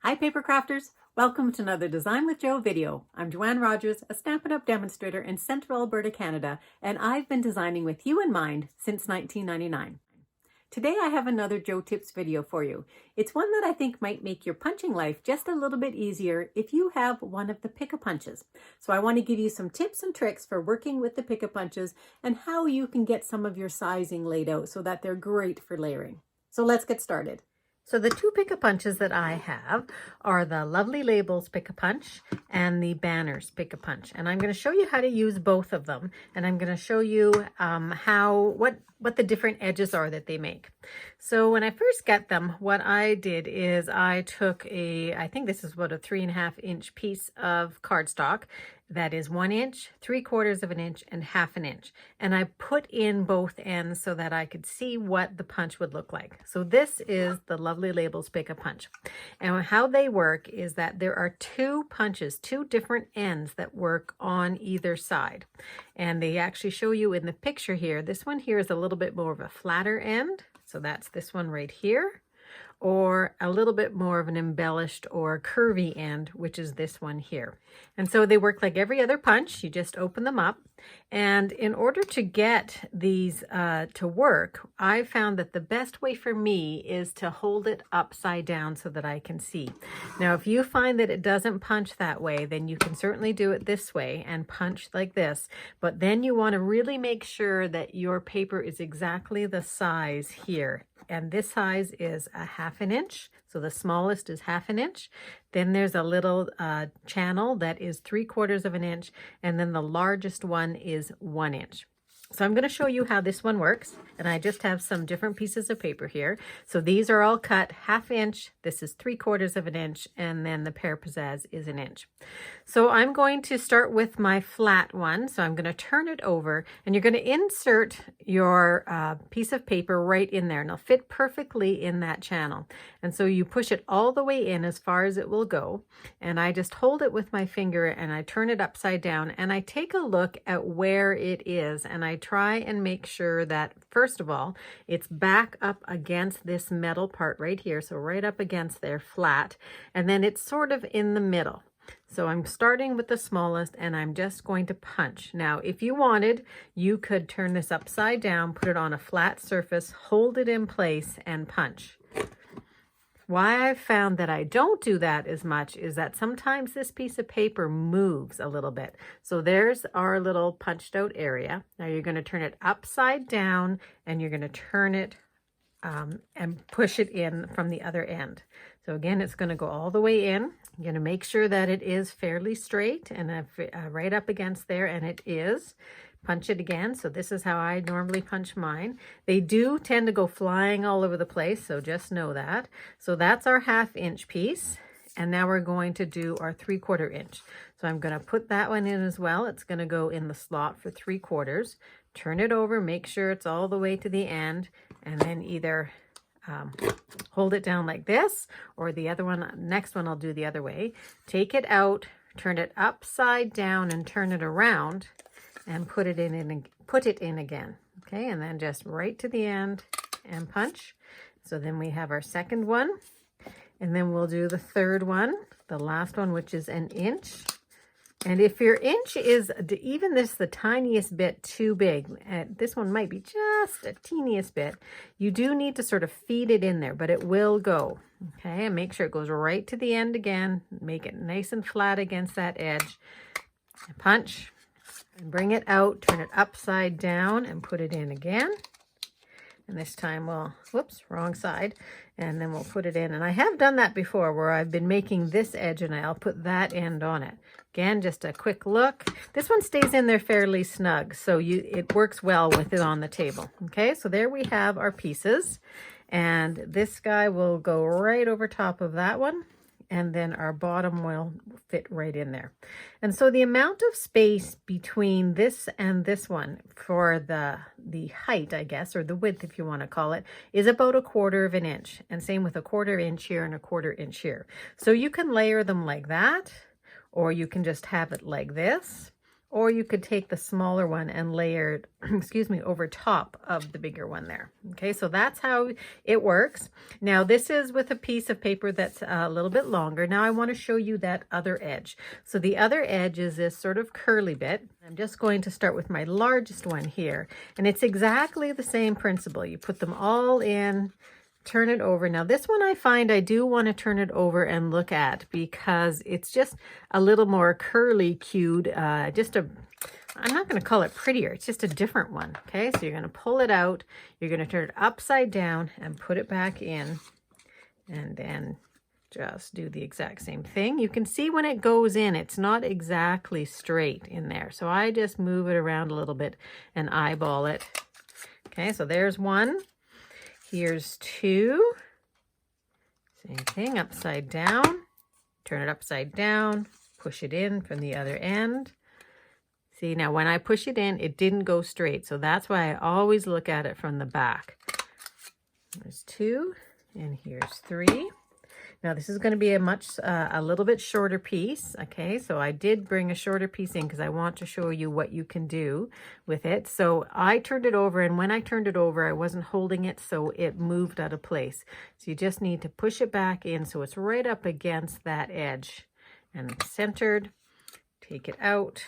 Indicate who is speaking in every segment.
Speaker 1: Hi Papercrafters! Welcome to another Design with Jo video. I'm Joanne Rogers, a Stampin' Up! Demonstrator in Central Alberta, Canada, and I've been designing with you in mind since 1999. Today I have another Jo Tips video for you. It's one that I think might make your punching life just a little bit easier if you have one of the Pick-a-Punches. So I want to give you some tips and tricks for working with the Pick-a-Punches and how you can get some of your sizing laid out so that they're great for layering. So let's get started. So the two Pick-a-Punches that I have are the Lovely Labels Pick-a-Punch and the Banners Pick-a-Punch. And I'm going to show you how to use both of them. And I'm going to show you what the different edges are that they make. So when I first got them, what I did is I took I think this is about a 3.5 inch piece of cardstock. That is 1 inch, 3/4 of an inch, and 1/2 inch. And I put in both ends so that I could see what the punch would look like. So this is the Lovely Labels Pick-a-Punch. And how they work is that there are two punches, two different ends that work on either side. And they actually show you in the picture here. This one here is a little bit more of a flatter end. So that's this one right here. Or a little bit more of an embellished or curvy end, which is this one here. And so they work like every other punch. You just open them up. And in order to get these to work, I found that the best way for me is to hold it upside down so that I can see. Now, if you find that it doesn't punch that way, then you can certainly do it this way and punch like this. But then you want to really make sure that your paper is exactly the size here. And this size is a 1/2 inch. So the smallest is 1/2 inch. Then there's a little channel that is 3/4 of an inch. And then the largest one is 1 inch. So I'm going to show you how this one works. And I just have some different pieces of paper here. So these are all cut 1/2 inch. This is 3/4 of an inch. And then the Pear Pizzazz is 1 inch. So I'm going to start with my flat one. So I'm going to turn it over. And you're going to insert your piece of paper right in there. And it'll fit perfectly in that channel. And so you push it all the way in as far as it will go. And I just hold it with my finger and I turn it upside down. And I take a look at where it is. And I try and make sure that, first of all, it's back up against this metal part right here. So right up against there, flat. And then it's sort of in the middle. So I'm starting with the smallest and I'm just going to punch. Now, if you wanted, you could turn this upside down, put it on a flat surface, hold it in place and punch. Why I've found that I don't do that as much is that sometimes this piece of paper moves a little bit. So there's our little punched out area. Now you're going to turn it upside down and you're going to turn it and push it in from the other end. So again, it's going to go all the way in. You're going to make sure that it is fairly straight and right up against there, and it is. Punch it again. So this is how I normally punch mine. They do tend to go flying all over the place, so just know that. So that's our 1/2 inch piece. And now we're going to do our 3/4 inch. So I'm going to put that one in as well. It's going to go in the slot for 3/4. Turn it over, make sure it's all the way to the end, and then either hold it down like this, or the other one, next one I'll do the other way. Take it out, turn it upside down and turn it around and put it in again. Okay, and then just right to the end and punch. So then we have our second one, and then we'll do the third one, the last one, which is 1 inch. And if your inch is even the tiniest bit too big, this one might be just a teeniest bit, you do need to sort of feed it in there, but it will go. Okay, and make sure it goes right to the end again. Make it nice and flat against that edge. Punch and bring it out, turn it upside down and put it in again. And this time we'll, whoops, wrong side. And then we'll put it in. And I have done that before where I've been making this edge and I'll put that end on it. Again, just a quick look. This one stays in there fairly snug, so it works well with it on the table. Okay, so there we have our pieces. And this guy will go right over top of that one. And then our bottom will fit right in there. And so the amount of space between this and this one for the height, I guess, or the width, if you want to call it, is about 1/4 inch. And same with 1/4 inch here and 1/4 inch here. So you can layer them like that, or you can just have it like this, Or you could take the smaller one and layer it, excuse me, over top of the bigger one there. Okay, so that's how it works. Now this is with a piece of paper that's a little bit longer. Now I want to show you that other edge. So the other edge is this sort of curly bit. I'm just going to start with my largest one here. And it's exactly the same principle. You put them all in, turn it over. Now this one I find I do want to turn it over and look at because it's just a little more curly cued, I'm not going to call it prettier, it's just a different one. Okay, so you're going to pull it out, you're going to turn it upside down and put it back in, and then just do the exact same thing. You can see when it goes in, it's not exactly straight in there. So I just move it around a little bit and eyeball it. Okay, so there's one. Here's two. Same thing, upside down. Turn it upside down, push it in from the other end. See, now when I push it in, it didn't go straight. So that's why I always look at it from the back. There's two, and here's three. Now this is going to be a little bit shorter piece. Okay, so I did bring a shorter piece in because I want to show you what you can do with it. So I turned it over, and when I turned it over, I wasn't holding it, so it moved out of place. So you just need to push it back in so it's right up against that edge and centered. Take it out,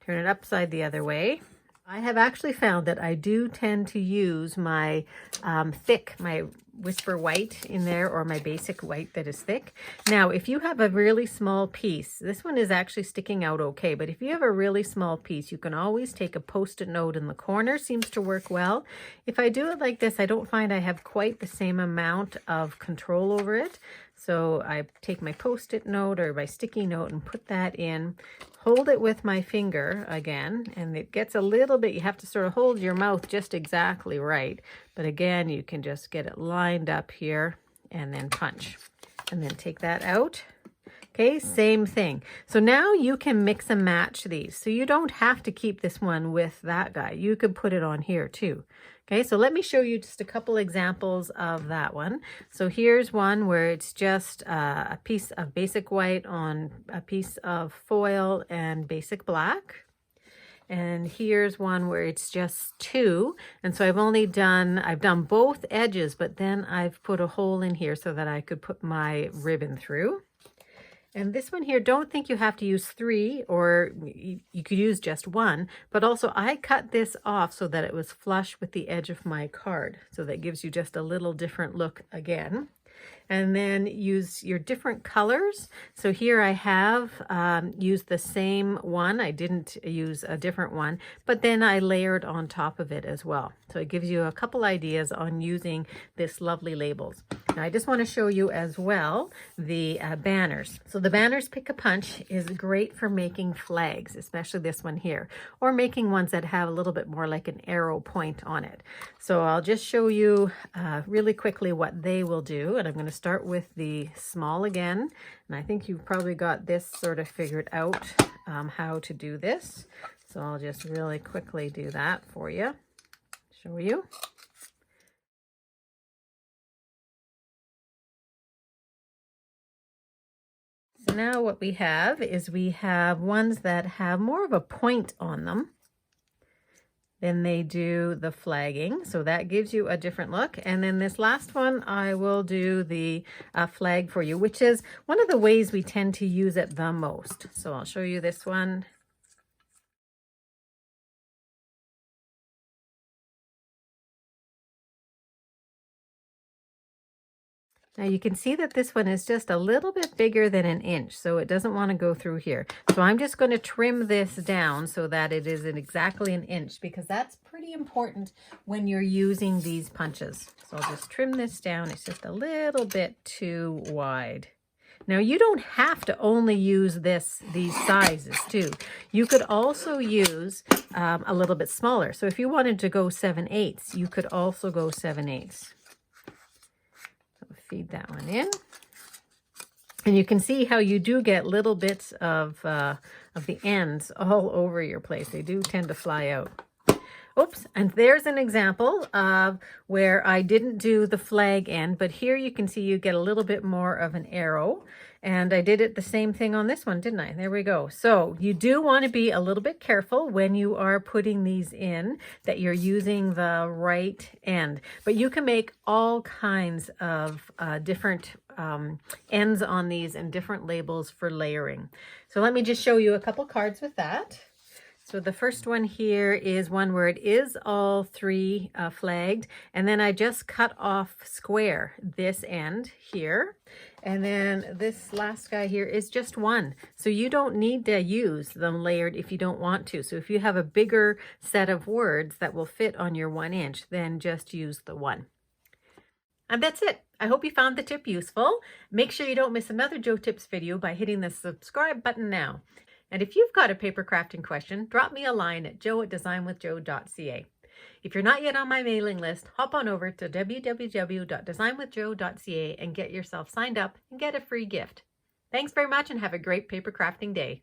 Speaker 1: turn it upside the other way. I have actually found that I do tend to use my my Whisper White in there, or my basic white that is thick. Now, if you have a really small piece, this one is actually sticking out okay, but if you have a really small piece, you can always take a Post-it note in the corner, seems to work well. If I do it like this, I don't find I have quite the same amount of control over it. So I take my Post-it note or my sticky note and put that in, hold it with my finger again, and it gets a little bit, you have to sort of hold your mouth just exactly right. But again, you can just get it lined up here and then punch. And then take that out. Okay, same thing. So now you can mix and match these. So you don't have to keep this one with that guy. You could put it on here too. Okay, so let me show you just a couple examples of that one. So here's one where it's just a piece of basic white on a piece of foil and basic black. And here's one where it's just two. And so I've done both edges, but then I've put a hole in here so that I could put my ribbon through. And this one here, don't think you have to use three, or you could use just one, but also I cut this off so that it was flush with the edge of my card. So that gives you just a little different look again. And then use your different colors. So here I have used the same one. I didn't use a different one, but then I layered on top of it as well. So it gives you a couple ideas on using this lovely labels. Now I just want to show you as well the banners. So the banners Pick a Punch is great for making flags, especially this one here, or making ones that have a little bit more like an arrow point on it. So I'll just show you really quickly what they will do. And I'm going to start with the small again. And I think you've probably got this sort of figured out how to do this. So I'll just really quickly do that for you. Show you. So now what we have is we have ones that have more of a point on them. Then they do the flagging, so that gives you a different look. And then this last one, I will do the flag for you, which is one of the ways we tend to use it the most. So I'll show you this one. Now you can see that this one is just a little bit bigger than an inch, so it doesn't want to go through here. So I'm just going to trim this down so that it is exactly an inch, because that's pretty important when you're using these punches. So I'll just trim this down. It's just a little bit too wide. Now you don't have to only use these sizes too. You could also use a little bit smaller. So if you wanted to go 7/8, you could also go 7/8. Feed that one in, and you can see how you do get little bits of the ends all over your place. They do tend to fly out. Oops, and there's an example of where I didn't do the flag end, but here you can see you get a little bit more of an arrow. And I did it the same thing on this one, didn't I? There we go. So you do want to be a little bit careful when you are putting these in, that you're using the right end. But you can make all kinds of different ends on these and different labels for layering. So let me just show you a couple cards with that. So the first one here is one where it is all three flagged, and then I just cut off square this end here. And then this last guy here is just one. So you don't need to use them layered if you don't want to. So if you have a bigger set of words that will fit on your 1 inch, then just use the one. And that's it. I hope you found the tip useful. Make sure you don't miss another Joe Tips video by hitting the subscribe button now. And if you've got a paper crafting question, drop me a line at joe@designwithjoe.ca. If you're not yet on my mailing list, hop on over to www.designwithjoe.ca and get yourself signed up and get a free gift. Thanks very much and have a great paper crafting day.